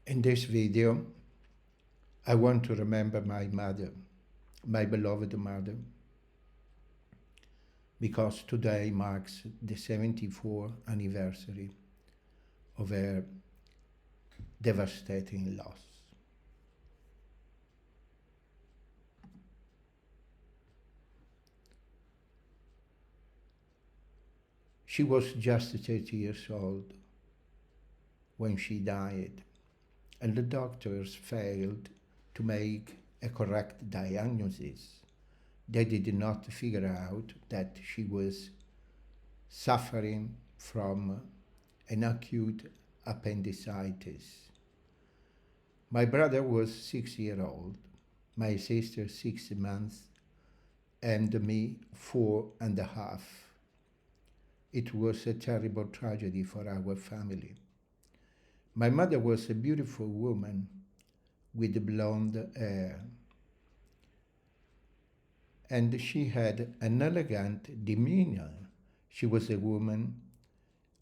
In this video, I want to remember my mother, my beloved mother, because today marks the 74th anniversary of her devastating loss. She was just 30 years old when she died, and the doctors failed to make a correct diagnosis. They did not figure out that she was suffering from an acute appendicitis. My brother was 6 years old, my sister 6 months, and me 4.5. It was a terrible tragedy for our family. My mother was a beautiful woman with blonde hair, and she had an elegant demeanor. She was a woman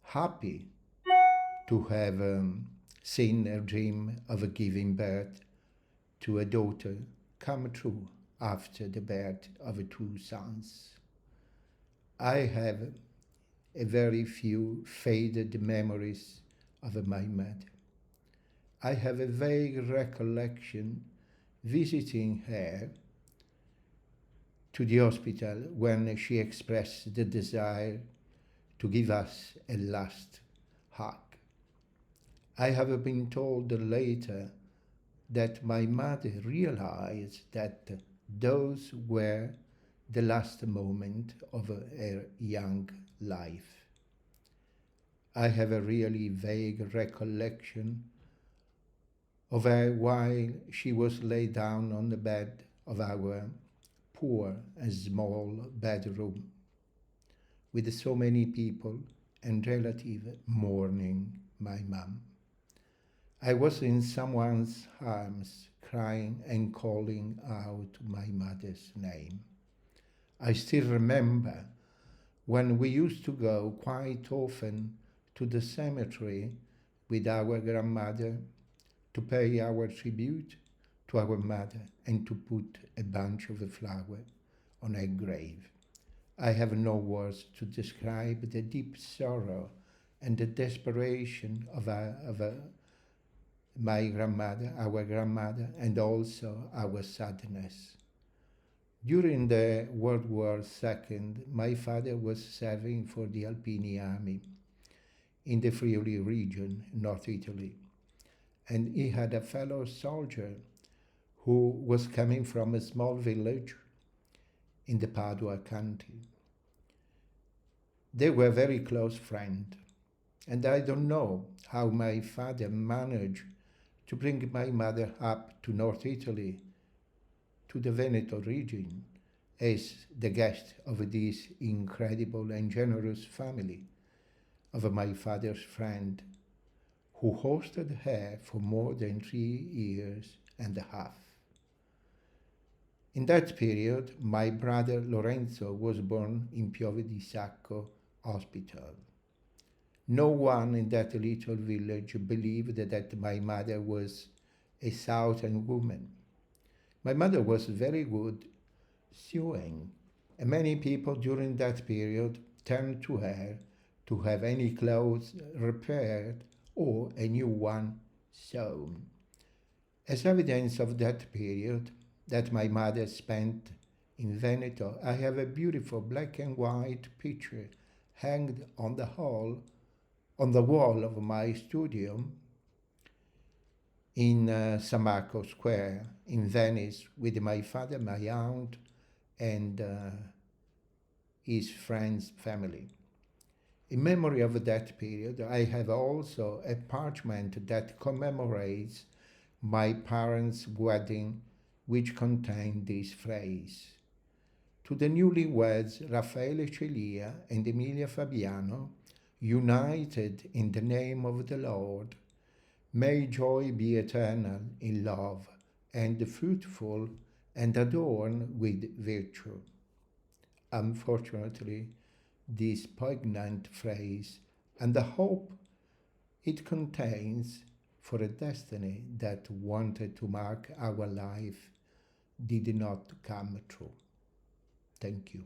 happy to have seen her dream of giving birth to a daughter come true after the birth of two sons. I have a very few faded memories of my mother. I have a vague recollection visiting her to the hospital when she expressed the desire to give us a last hug. I have been told later that my mother realized that those were the last moment of her young life. I have a really vague recollection of her while she was laid down on the bed of our poor and small bedroom, with so many people and relatives mourning my mum. I was in someone's arms, crying and calling out my mother's name. I still remember when we used to go quite often to the cemetery with our grandmother to pay our tribute to our mother and to put a bunch of flowers on her grave. I have no words to describe the deep sorrow and the desperation of my grandmother, our grandmother, and also our sadness. During the World War II, my father was serving for the Alpini Army in the Friuli region, North Italy, and he had a fellow soldier who was coming from a small village in the Padua country. They were very close friends, and I don't know how my father managed to bring my mother up to North Italy, to the Veneto region, as the guest of this incredible and generous family of my father's friend, who hosted her for more than 3 years and a half. In that period, my brother Lorenzo was born in Piove di Sacco Hospital. No one in that little village believed that my mother was a Southern woman. My mother was very good sewing, and many people during that period turned to her to have any clothes repaired or a new one sewn. As evidence of that period that my mother spent in Veneto, I have a beautiful black and white picture hanged on the wall of my studio in San Marco Square in Venice with my father, my aunt, and his friend's family. In memory of that period, I have also a parchment that commemorates my parents' wedding, which contained this phrase: "To the newlyweds Raffaele Celia and Emilia Fabiano, united in the name of the Lord, may joy be eternal in love and fruitful and adorned with virtue." Unfortunately, this poignant phrase and the hope it contains for a destiny that wanted to mark our life did not come true. Thank you.